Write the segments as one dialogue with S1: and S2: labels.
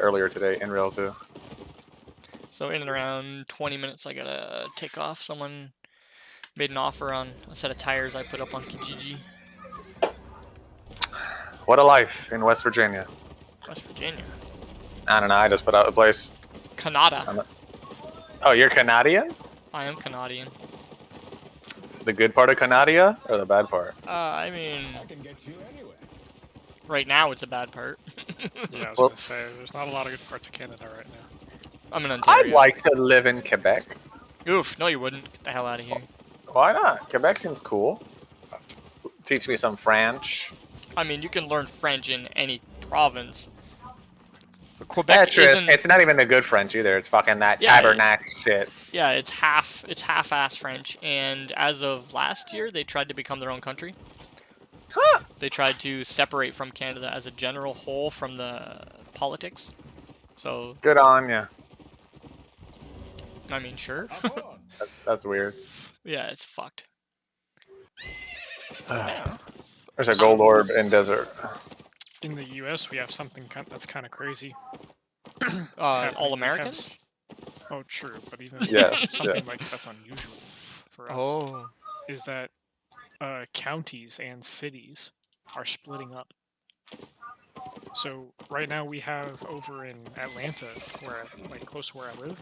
S1: earlier today in real too.
S2: So in and around 20 minutes, I gotta take off. Someone made an offer on a set of tires I put up on Kijiji.
S1: What a life in West Virginia.
S2: West Virginia.
S1: I don't know. I just put out a place.
S2: Canada.
S1: Oh, you're Canadian?
S2: I am Canadian.
S1: The good part of Canada or the bad part?
S2: I mean,
S3: I can get you anywhere.
S2: right now it's a bad part.
S4: Yeah, I was gonna say, there's not a lot of good parts of Canada right now.
S2: I'm in Ontario.
S1: I'd like to live in Quebec.
S2: Oof, no you wouldn't. Get the hell out of here.
S1: Why not? Quebec seems cool. Teach me some French.
S2: I mean, you can learn French in any province. But Quebec
S1: true.
S2: isn't...
S1: It's not even the good French either. It's fucking that
S2: Yeah,
S1: tabernacle shit.
S2: Yeah, it's half-ass French, and as of last year, they tried to become their own country.
S1: Huh.
S2: They tried to separate from Canada as a general whole from the politics. So
S1: Good on ya.
S2: I mean, sure.
S1: That's weird.
S2: Yeah, it's fucked.
S1: There's a gold orb in desert.
S4: In the U.S., we have something that's kind of crazy.
S2: All Americans?
S4: Oh, true, but even
S1: Yes,
S4: something like that's unusual for us.
S2: Oh.
S4: Is that counties and cities are splitting up. So right now we have over in Atlanta, where like close to where I live,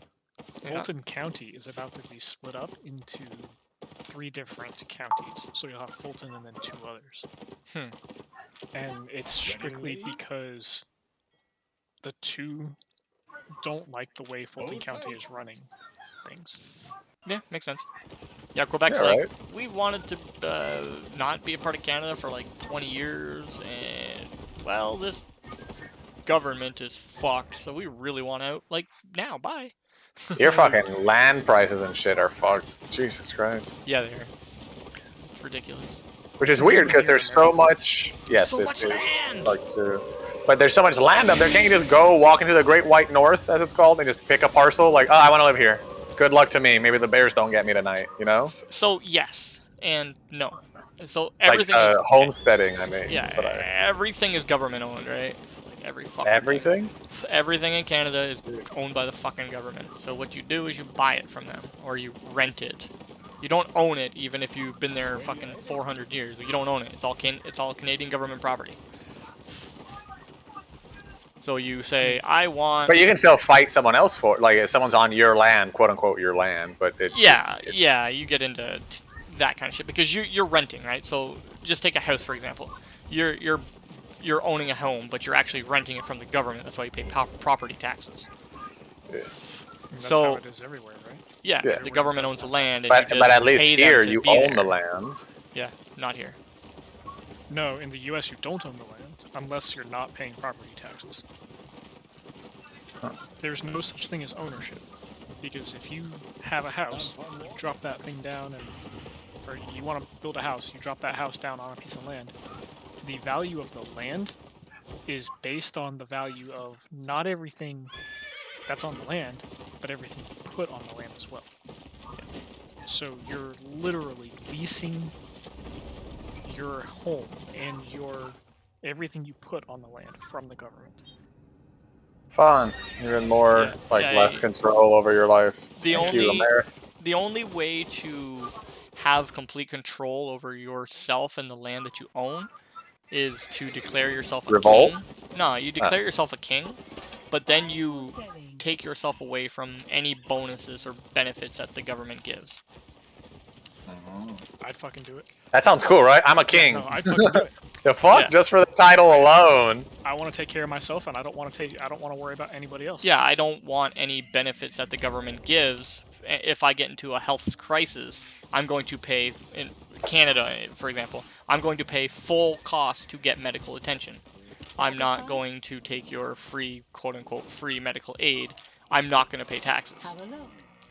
S4: Fulton County is about to be split up into 3 different counties. So you'll have Fulton and then 2 others. And it's strictly because the 2 don't like the way Fulton County is running things.
S2: Yeah, makes sense. Yeah, Quebec's like, we've wanted to not be a part of Canada for like 20 years, and, well, this government is fucked, so we really want out, like, now, bye.
S1: Your fucking land prices and shit are fucked. Jesus Christ.
S2: Yeah, they are. It's ridiculous.
S1: Which is weird, because there's so much... Yes,
S2: so much land!
S1: Like, but there's so much land up there, can't you just go walk into the Great White North, as it's called, and just pick a parcel? Like, oh, I want to live here. Good luck to me. Maybe the bears don't get me tonight, you know?
S2: So, yes, and no. So, everything
S1: like,
S2: is...
S1: homesteading, I mean.
S2: Yeah, everything is government-owned, right? Like, every fucking
S1: Everything?
S2: Everything in Canada is owned by the fucking government. So what you do is you buy it from them, or you rent it. You don't own it, even if you've been there fucking 400 years. You don't own it. It's all Canadian government property. So you say, I want...
S1: But you can still fight someone else for it. Like, if someone's on your land, quote-unquote your land, but
S2: Yeah, you get into that kind of shit, because you're renting, right? So just take a house, for example. You're owning a home, but you're actually renting it from the government. That's why you pay property taxes.
S1: Yeah.
S4: That's how it is everywhere, right?
S2: Yeah, the government owns the land, and
S1: but at least here you own the land.
S2: Yeah, not here.
S4: No, in the U.S. you don't own the land, unless you're not paying property taxes. There's no such thing as ownership, because if you have a house, you drop that thing down, or you want to build a house, you drop that house down on a piece of land. The value of the land is based on the value of not everything that's on the land, but everything you put on the land as well. So you're literally leasing your home and everything you put on the land from the government.
S1: Fun. Even more, less control over your life.
S2: The only way to have complete control over yourself and the land that you own is to declare yourself a king. No, you declare yourself a king, but then you take yourself away from any bonuses or benefits that the government gives.
S4: I'd fucking do it.
S1: That sounds cool, right? I'm a king.
S4: Yeah, no, I'd fucking do it.
S1: The fuck? Yeah. Just for the title alone?
S4: I want to take care of myself, and I don't want to worry about anybody else.
S2: Yeah, I don't want any benefits that the government gives. If I get into a health crisis, I'm going to pay, in Canada, for example, I'm going to pay full cost to get medical attention. I'm not going to take your free, quote-unquote, free medical aid. I'm not going to pay taxes.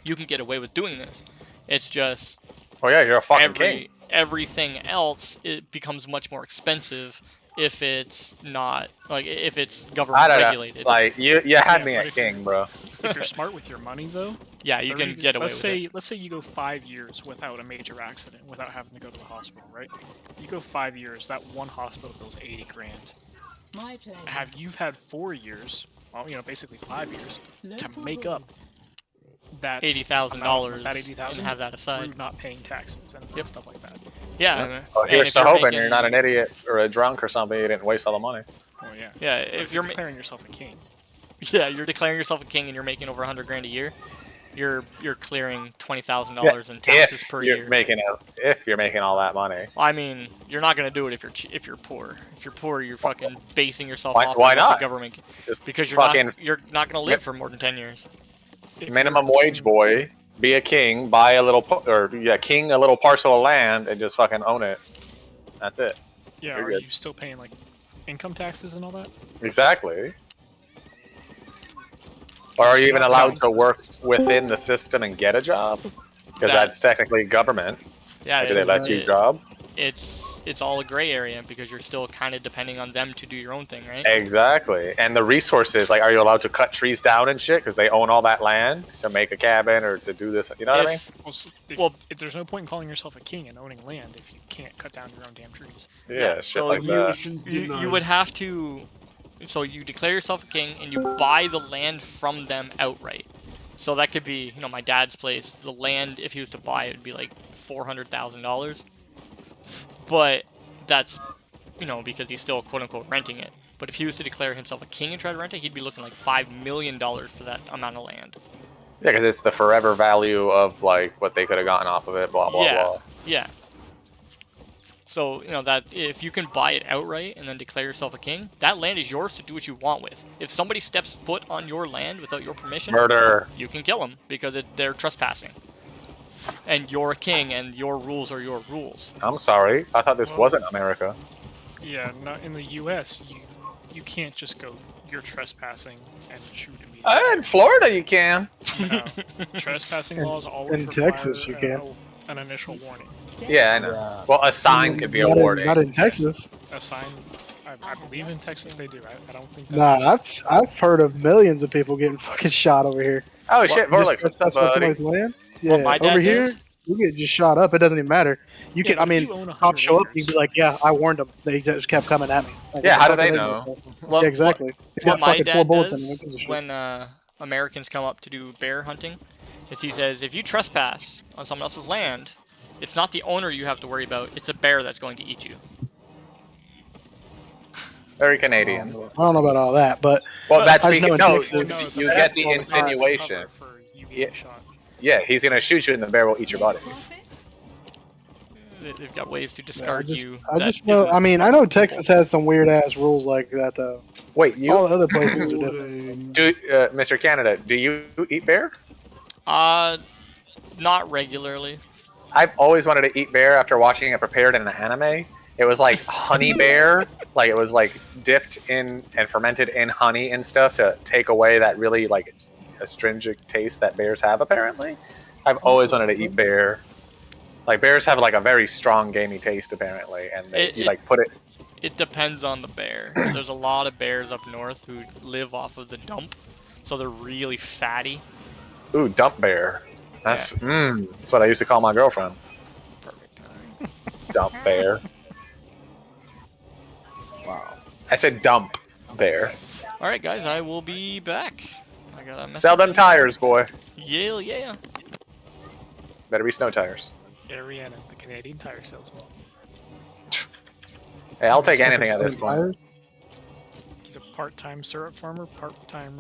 S2: You can get away with doing this. It's just...
S1: Oh yeah, you're a fucking king.
S2: Everything else, it becomes much more expensive if it's not, like, if it's government regulated.
S1: Like, you had me at king, bro.
S4: If you're smart with your money, though...
S2: Yeah, you can get away with it.
S4: Let's say you go 5 years without a major accident, without having to go to the hospital, right? You go 5 years, that one hospital bill's 80 grand. You've had 4 years basically 5 years to make up that
S2: $80,000
S4: that 80,000
S2: and have that aside.
S4: through not paying taxes and stuff like that.
S2: Yeah.
S1: Well,
S2: and
S1: here's
S2: if
S1: to
S2: you're
S1: hoping
S2: making-
S1: you're not an idiot or a drunk or something. You didn't waste all the money.
S4: Oh yeah.
S2: Yeah,
S4: But
S2: if you're
S4: declaring yourself a king.
S2: Yeah, you're declaring yourself a king and you're making over 100 grand a year. You're clearing $20,000 in taxes per year.
S1: If you're making all that money.
S2: I mean, you're not gonna do it if you're poor. If you're poor, you're fucking basing yourself
S1: Why-
S2: off
S1: why
S2: of what
S1: not?
S2: the government.
S1: Just
S2: Because
S1: fucking
S2: you're not gonna live for more than 10 years.
S4: If
S1: minimum
S4: you're a
S1: wage
S4: king-
S1: boy, be a king, buy a little king a little parcel of land and just fucking own it. That's it.
S4: Yeah,
S1: You're
S4: are
S1: good.
S4: you still paying like income taxes and all that?
S1: Exactly. Or are you even
S4: Not
S1: allowed
S4: paying
S1: to work
S4: taxes.
S1: within the system and get a job? Because
S2: That-
S1: that's technically government.
S2: Yeah,
S1: Do they let you job?
S2: it's all a gray area because you're still kind of depending on them to do your own thing, right?
S1: Exactly. And the resources, like, are you allowed to cut trees down and shit? Because they own all that land to make a cabin or to do this. You know what I mean?
S4: If there's no point in calling yourself a king and owning land if you can't cut down your own damn trees.
S1: Yeah, shit
S2: so
S1: like that.
S2: you would have to. So you declare yourself a king and you buy the land from them outright. So that could be, my dad's place. The land, if he was to buy it, would be like $400,000. But that's, because he's still quote unquote renting it. But if he was to declare himself a king and try to rent it, he'd be looking like $5 million for that amount of land.
S1: Yeah, because it's the forever value of, like, what they could have gotten off of it, blah, blah, blah.
S2: Yeah. So, that if you can buy it outright and then declare yourself a king, that land is yours to do what you want with. If somebody steps foot on your land without your permission,
S1: Murder.
S2: you can kill them because they're trespassing. And you're a king and your rules are your rules.
S1: I'm sorry. I thought this
S4: Well-
S1: wasn't America.
S4: Yeah, not in the U.S. You can't just go. You're trespassing and shoot immediately.
S1: In Florida, you can.
S4: No. Trespassing laws always
S3: in
S4: require
S3: Texas, you can.
S4: an initial warning.
S1: Yeah, I know. Well, a sign could be a
S3: Not in-
S1: warning.
S3: Not in Texas.
S4: A sign. I believe in Texas they do. I don't think. That's
S3: Nah, I've heard of millions of people getting fucking shot over here.
S1: Oh, shit. Vorlex, what's up,
S3: That's on
S1: buddy?
S3: somebody's land. Yeah,
S2: What my dad
S3: over here,
S2: does?
S3: you get just shot up. It doesn't even matter. You
S4: Yeah,
S3: can. I
S4: but if
S3: mean,
S4: you own 100
S3: cops show up. You
S4: acres-
S3: can be like, "Yeah, I warned them. They just kept coming at me." Like,
S1: Yeah,
S3: what
S1: how
S3: the
S1: do
S3: fuck
S1: they
S3: are
S1: know?
S3: doing?
S2: What-
S3: Yeah, exactly. He's
S2: What
S3: got
S2: my
S3: fucking 4
S2: dad
S3: bullets in
S2: does
S3: him. Who gives a shit?
S2: when Americans come up to do bear hunting is he says, if you trespass on someone else's land, it's not the owner you have to worry about, it's a bear that's going to eat you.
S1: Very Canadian.
S3: I don't know about all that, but
S1: Well, that's
S3: I just know
S1: because
S3: in
S1: no,
S3: Texas-
S1: you
S4: the
S1: get the
S4: bear will cover
S1: insinuation.
S4: for you
S1: Yeah.
S4: getting shot.
S1: Yeah, he's gonna shoot you, and the bear will eat your body.
S2: They've got ways to
S3: I
S2: discard
S3: just,
S2: you.
S3: I
S2: that
S3: just know.
S2: isn't
S3: I mean, I know
S2: people.
S3: Texas has some weird ass rules like that, though.
S1: Wait,
S3: All the other places are different.
S1: do, Mr. Canada, do you eat bear?
S2: Not regularly.
S1: I've always wanted to eat bear after watching it prepared in an anime. It was like honey bear, like it was like dipped in and fermented in honey and stuff to take away that really like astringent taste that bears have. Apparently, I've always wanted to eat bear. Like bears have like a very strong gamey taste apparently, and you like put it.
S2: It depends on the bear. There's a lot of bears up north who live off of the dump, so they're really fatty.
S1: Ooh, dump bear. That's that's what I used to call my girlfriend.
S2: Perfect.
S1: Dump bear. Wow. I said dump bear.
S2: All right, guys, I will be back. I got a message.
S1: Sell them tires, boy.
S2: Yeah.
S1: Better be snow tires.
S4: Ariana, the Canadian tire salesman.
S1: Hey, I'll take anything at this point.
S3: Tires?
S4: He's a part-time syrup farmer, part-time